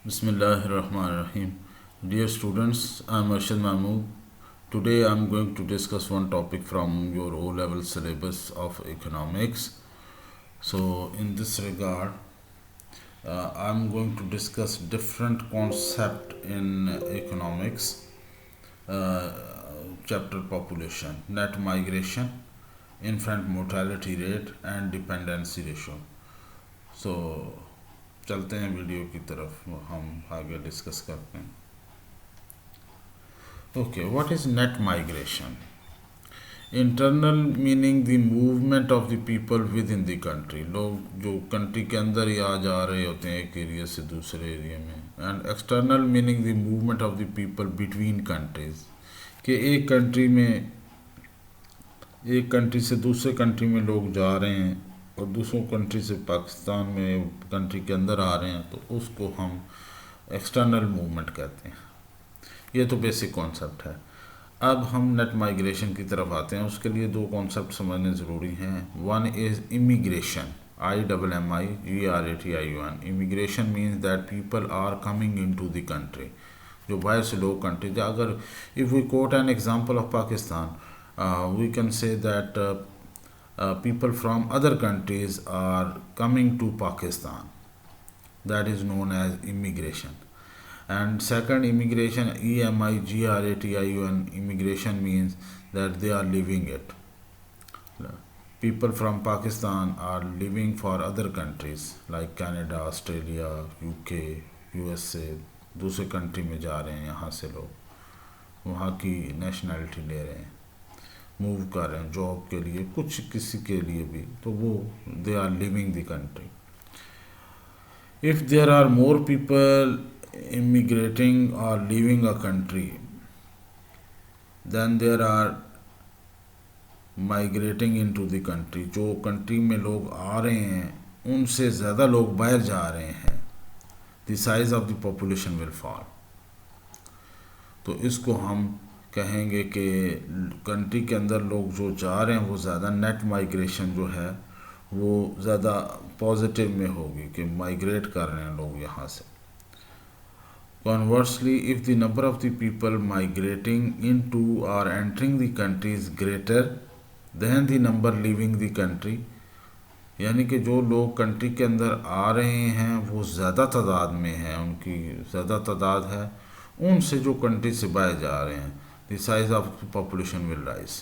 Bismillahirrahmanirrahim. Dear students, I am Arshad Mahmood. Today I am going to discuss one topic from your O level syllabus of economics. So, in this regard, I am going to discuss different concept in economics. Uh, Chapter population, net migration, infant mortality rate, and dependency ratio. So, चलते हैं video की तरफ हम आगे discuss करते हैं. Okay, what is net migration? Internal meaning the movement of the people with in the country. लोग जो कंट्री के अंदर ही आ जा रहे होते हैं एक एरिया से दूसरे एरिया में. And external meaning the movement of the people between countries. कि एक कंट्री से दूसरे कंट्री में लोग जा रहे हैं और दूसरों कंट्री से पाकिस्तान में कंट्री के अंदर आ रहे हैं, तो उसको हम एक्सटर्नल मूवमेंट कहते हैं. ये तो बेसिक कॉन्सेप्ट है. अब हम नेट माइग्रेशन की तरफ आते हैं. उसके लिए दो कॉन्सेप्ट समझने ज़रूरी हैं. One is immigration, IMMIGRATION. Immigration means that people are coming in to the country. जो बाहर से लोग कंट्री, अगर if we quote an example of Pakistan, we can say that people from other countries are coming to Pakistan. That is known as immigration. And second, immigration, EMIGRATION, immigration means that they are leaving it. People from Pakistan are leaving for other countries like Canada, Australia, UK, USA. दूसरे country में जा रहे हैं. यहाँ से लोग वहाँ की नेशनैलिटी ले रहे हैं, मूव कर रहे हैं जॉब के लिए, कुछ किसी के लिए भी, तो वो they are leaving the country. If there are more people emigrating और leaving a country than there are migrating in to the country. जो कंट्री में लोग आ रहे हैं उनसे ज़्यादा लोग बाहर जा रहे हैं. The size of the population will fall. तो इसको हम कहेंगे कि कंट्री के अंदर लोग जो जा रहे हैं वो ज़्यादा, नेट माइग्रेशन जो है वो ज़्यादा पॉजिटिव में होगी कि माइग्रेट कर रहे हैं लोग यहाँ से. Conversely, if the number of the people migrating into और entering the country is greater than the number leaving the country, यानी कि जो लोग कंट्री के अंदर आ रहे हैं वो ज़्यादा तादाद में हैं, उनकी ज़्यादा तादाद है उनसे जो कंट्री से बाहर जा रहे हैं, the size of the population will rise.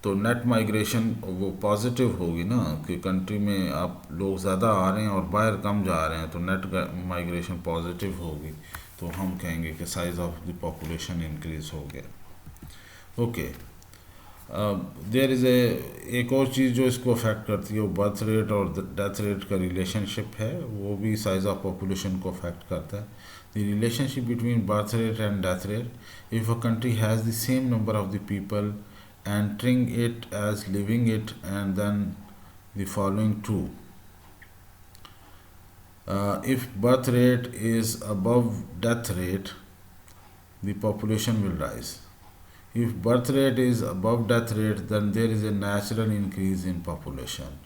तो नेट माइग्रेशन वो पॉजिटिव होगी ना, कि कंट्री में आप लोग ज़्यादा आ रहे हैं और बाहर कम जा रहे हैं, तो नेट माइग्रेशन पॉजिटिव होगी. तो हम कहेंगे कि size of the population increase हो गया. ओके, देयर इज़ एक और चीज़ जो इसको अफेक्ट करती है, वो बर्थ रेट और डेथ रेट का रिलेशनशिप है. वो भी साइज ऑफ पॉपुलेशन को अफेक्ट करता है. The relationship between birth rate and death rate. If a country has the same number of the people entering it as leaving it, and then the following two. If birth rate is above death rate, the population will rise. If birth rate is above death rate, then there is a natural increase in population.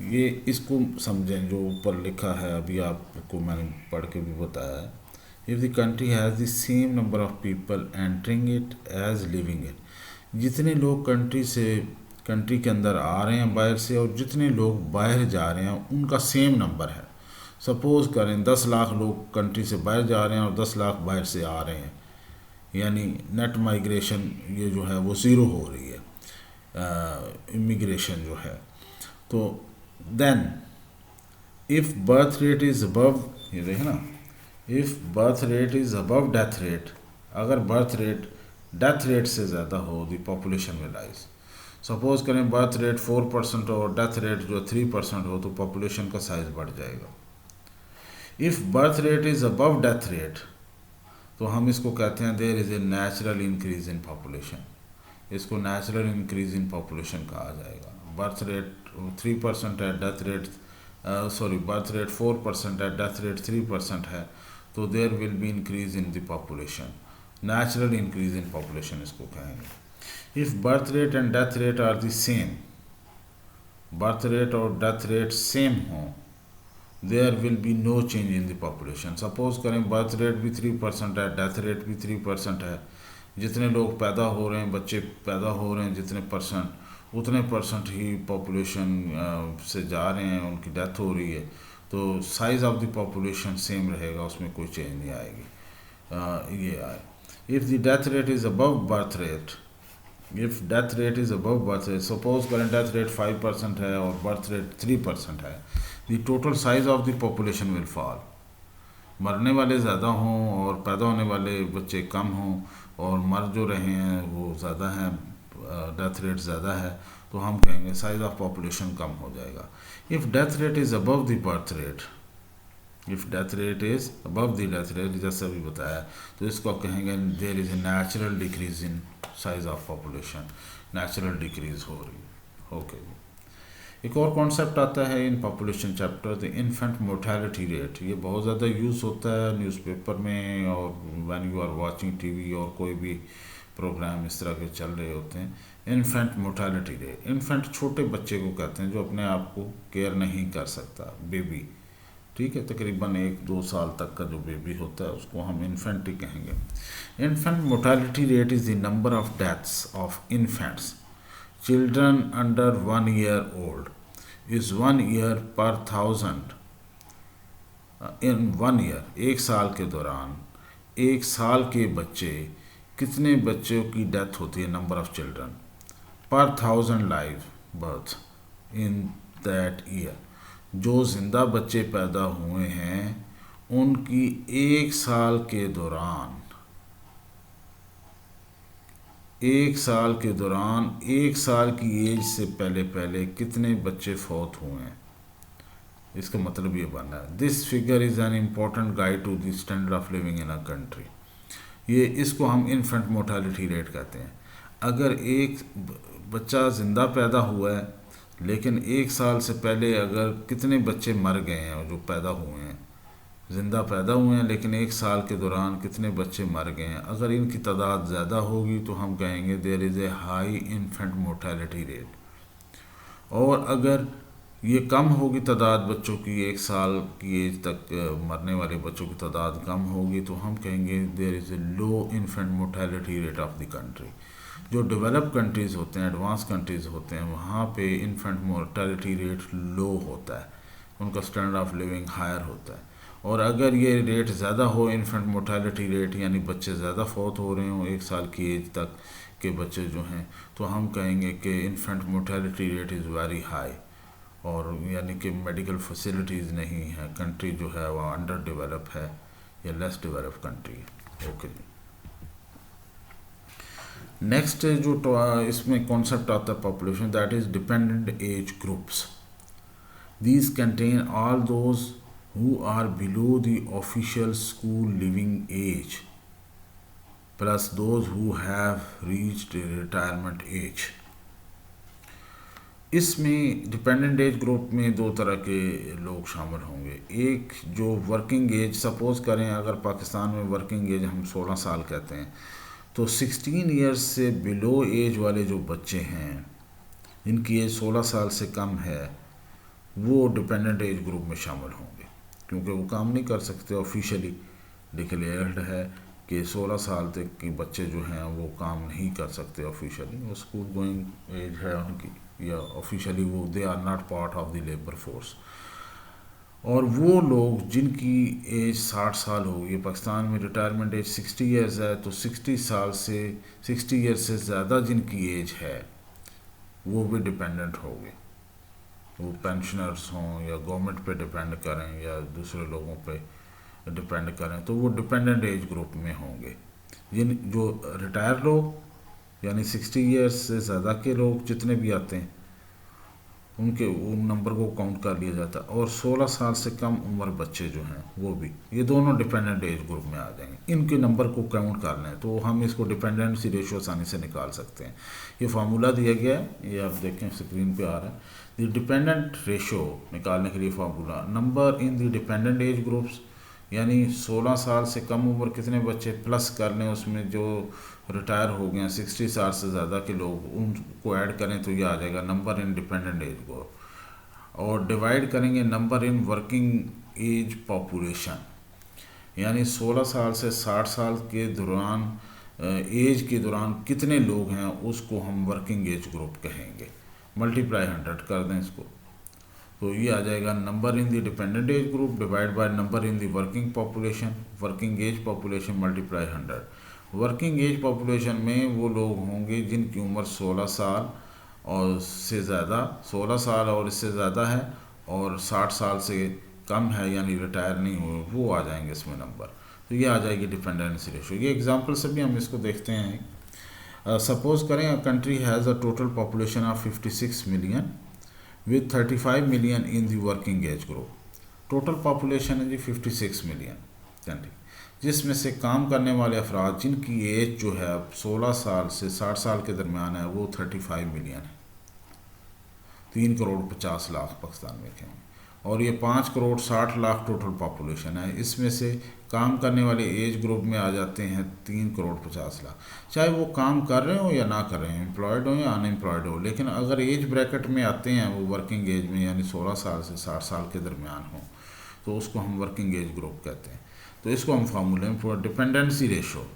ये इसको समझें जो ऊपर लिखा है, अभी आपको मैंने पढ़ के भी बताया है. If the country has the same number of people entering it as living it. जितने लोग कंट्री के अंदर आ रहे हैं बाहर से और जितने लोग बाहर जा रहे हैं उनका सेम नंबर है. सपोज़ करें 10 लाख लोग कंट्री से बाहर जा रहे हैं और 10 लाख बाहर से आ रहे हैं, यानी नेट माइग्रेशन ये जो है वो ज़ीरो हो रही है, इमिग्रेशन जो है. तो then if birth rate is above, ये देखें ना, if birth rate is above death rate, अगर birth rate death rate से ज़्यादा हो, the population will rise. Suppose करें birth rate 4% और death rate जो 3% हो, तो population का साइज बढ़ जाएगा. if birth rate is above death rate, तो हम इसको कहते हैं there is a natural increase in population. इसको natural increase in population कहा जाएगा. बर्थ रेट 3% है, डेथ रेट बर्थ रेट 4% है, डेथ रेट 3% है, तो there will be increase in the population. Natural increase in population इसको कहेंगे. If birth rate and death rate are the same, birth rate और death rate same हों, there will be no change in the population. Suppose करें birth rate भी 3% है, death rate भी 3% है, जितने लोग पैदा हो रहे हैं, बच्चे पैदा हो रहे हैं जितने परसेंट, उतने परसेंट ही पॉपुलेशन से जा रहे हैं, उनकी डेथ हो रही है, तो size of the population same रहेगा, उसमें कोई चेंज नहीं आएगी। ये आए if the death rate is above birth rate, if death rate is above birth rate, suppose करें डेथ रेट 5% है और बर्थ रेट 3% है, the total size of the population will fall. मरने वाले ज़्यादा हों और पैदा होने वाले बच्चे कम हों और मर जो रहे हैं वो ज़्यादा हैं, डेथ रेट ज़्यादा है, तो हम कहेंगे साइज ऑफ पॉपुलेशन कम हो जाएगा। If death rate is above the birth rate, if death rate is above the death rate, जैसे अभी बताया, तो इसको कहेंगे there is a natural decrease in size of population, natural decrease हो रही है। ओके जी, एक और कॉन्सेप्ट आता है in population chapter, the infant mortality rate. ये बहुत ज़्यादा यूज़ होता है न्यूज़पेपर में और when you are watching TV और कोई भी प्रोग्राम इस तरह के चल रहे होते हैं। इन्फेंट मोर्टेलिटी रेट, इन्फेंट छोटे बच्चे को कहते हैं जो अपने आप को केयर नहीं कर सकता, बेबी, ठीक है, तकरीबन 1-2 साल तक का जो बेबी होता है उसको हम इन्फेंट ही कहेंगे। Infant mortality rate is the number of deaths of infants children under 1 year old is 1 year per 1000 in 1 year। एक साल के दौरान, एक साल के बच्चे, कितने बच्चों की डेथ होती है, नंबर ऑफ चिल्ड्रन पर 1000 live birth in that year. जो ज़िंदा बच्चे पैदा हुए हैं उनकी एक साल के दौरान, एक साल के दौरान, एक साल की एज से पहले पहले कितने बच्चे फौत हुए हैं, इसका मतलब ये बन रहा है। This figure is an important guide to the standard of living in a country. ये इसको हम इन्फेंट मोर्टेलिटी रेट कहते हैं। अगर एक बच्चा ज़िंदा पैदा हुआ है लेकिन एक साल से पहले अगर कितने बच्चे मर गए हैं और जो पैदा हुए हैं, ज़िंदा पैदा हुए हैं लेकिन एक साल के दौरान कितने बच्चे मर गए हैं, अगर इनकी तादाद ज़्यादा होगी तो हम कहेंगे there is a high infant mortality rate. और अगर ये कम होगी तादाद बच्चों की, एक साल की एज तक मरने वाले बच्चों की तादाद कम होगी, तो हम कहेंगे there is a low infant mortality rate of the country. जो डेवलप कंट्रीज़ होते हैं, एडवांस कंट्रीज़ होते हैं, वहाँ पे इन्फेंट मोर्टेलिटी रेट लो होता है, उनका स्टैंडर्ड ऑफ लिविंग हायर होता है। और अगर ये रेट ज़्यादा हो, इन्फेंट मोर्टेलिटी रेट, यानी बच्चे ज़्यादा फौत हो रहे हों एक साल की एज तक के बच्चे जो हैं, तो हम कहेंगे कि infant mortality rate is very high, और यानी कि मेडिकल फैसिलिटीज़ नहीं है, कंट्री जो है वह अंडर डेवलप है या लेस डेवलप कंट्री है। ओके जी, नेक्स्ट जो इसमें कॉन्सेप्ट आता है population, that is dependent age groups. These contain all those who are below the official school living age plus those who have reached retirement age। इसमें dependent age group में दो तरह के लोग शामिल होंगे। एक जो वर्किंग एज, सपोज़ करें अगर पाकिस्तान में वर्किंग एज हम 16 साल कहते हैं, तो 16 ईयर्स से बिलो एज वाले जो बच्चे हैं जिनकी एज 16 साल से कम है वो डिपेंडेंट एज ग्रुप में शामिल होंगे, क्योंकि वो काम नहीं कर सकते, ऑफिशियली डिक्लेयर्ड है कि 16 साल तक के बच्चे जो हैं वो काम नहीं कर सकते ऑफिशियली, वो स्कूल गोइंग एज है उनकी, या ऑफिशियली वो they are not part of the labour force. और वो लोग जिनकी एज 60 साल हो गई, पाकिस्तान में रिटायरमेंट एज 60 ईयर्स है, तो 60 साल से 60 ईयर्स से ज़्यादा जिनकी एज है वो भी डिपेंडेंट होंगे, वो पेंशनर्स हों या गवर्नमेंट पे डिपेंड करें या दूसरे लोगों पे डिपेंड करें, तो वो डिपेंडेंट एज ग्रुप में होंगे। जिन जो रिटायर लोग यानी 60 ईयर्स से ज़्यादा के लोग जितने भी आते हैं उनके वो नंबर को काउंट कर लिया जाता है, और 16 साल से कम उम्र बच्चे जो हैं वो भी, ये दोनों डिपेंडेंट एज ग्रुप में आ जाएंगे। इनके नंबर को काउंट कर लें तो हम इसको डिपेंडेंसी रेशो आसानी से निकाल सकते हैं। ये फार्मूला दिया गया है, ये आप देखें स्क्रीन पे आ रहा है। द डिपेंडेंट रेशो निकालने के लिए formula, number in the dependent age groups, यानी 16 साल से कम उम्र कितने बच्चे प्लस कर लें उसमें जो रिटायर हो गए हैं 60 साल से ज़्यादा के लोग, उनको ऐड करें तो ये आ जाएगा number in dependent age group. और डिवाइड करेंगे number in working age population, यानी 16 साल से 60 साल के दौरान एज के दौरान कितने लोग हैं उसको हम वर्किंग एज ग्रुप कहेंगे। मल्टीप्लाई 100 कर दें इसको, तो ये आ जाएगा number in the dependent age group divide by number in the working population, working age population multiply 100। Working age population में वो लोग होंगे जिनकी उम्र 16 साल और से ज़्यादा, 16 साल और इससे ज़्यादा है और 60 साल से कम है यानी रिटायर नहीं हुए, वो आ जाएंगे इसमें नंबर। तो ये आ जाएगी डिपेंडेंसी रेशो। ये एग्जांपल से भी हम इसको देखते हैं। सपोज करें a country has a total population of 56 million with 35 million in the working age group. Total population है जी 56 मिलियन कंट्री, जिसमें से काम करने वाले अफराद जिनकी एज जो है 16 साल से 60 साल के दरमियान है वो 35 मिलियन है, 3 करोड़ 50 लाख पाकिस्तान में के, और ये 5 करोड़ 60 लाख टोटल पॉपुलेशन है। इसमें से काम करने वाले एज ग्रुप में आ जाते हैं 3 करोड़ 50 लाख, चाहे वो काम कर रहे हो या ना कर रहे हैं, एम्प्लॉयड हो या अनएम्प्लॉयड हो, लेकिन अगर एज ब्रैकेट में आते हैं वो वर्किंग एज में यानी 16 साल से 60 साल के दरमियान हो तो उसको हम वर्किंग एज ग्रुप कहते हैं। तो इसको हम फार्मूले में डिपेंडेंसी रेशो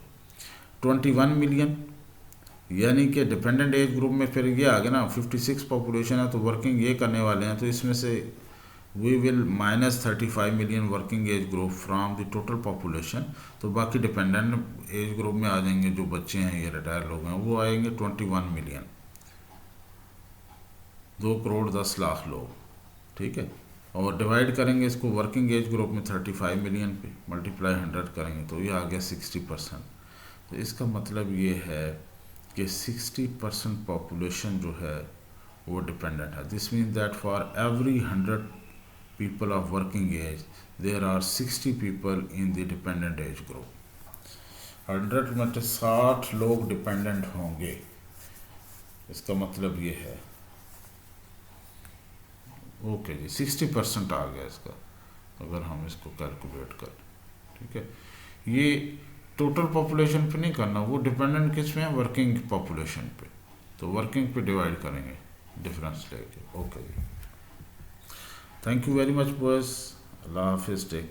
21 मिलियन, यानी कि डिपेंडेंट एज ग्रुप में फिर ये आ गया ना 56 पॉपुलेशन है तो वर्किंग ये करने वाले हैं, तो इसमें से we will minus 35 million working age group from the total population, तो बाकी डिपेंडेंट एज ग्रुप में आ जाएंगे जो बच्चे हैं ये रिटायर लोग हैं वो आएंगे 21 मिलियन, 2 करोड़ 10 लाख लोग, ठीक है। और डिवाइड करेंगे इसको वर्किंग एज ग्रुप में 35 मिलियन पे, मल्टीप्लाई 100 करेंगे तो ये आ गया 60%। तो इसका मतलब ये है कि 60% पॉपुलेशन जो है वो डिपेंडेंट है। This means that for every 100 people of working age there are 60 people in the dependent age group। 100 में से 60 लोग डिपेंडेंट होंगे, इसका मतलब ये है। ओके जी 60% आ गया इसका अगर हम इसको कैलकुलेट करें, ठीक है। ये टोटल पॉपुलेशन पे नहीं करना, वो डिपेंडेंट किस में है, वर्किंग पॉपुलेशन पे, तो वर्किंग पे डिवाइड करेंगे डिफरेंस लेके। Okay ji, thank you very much boys, अल्लाह हाफिज़, टेक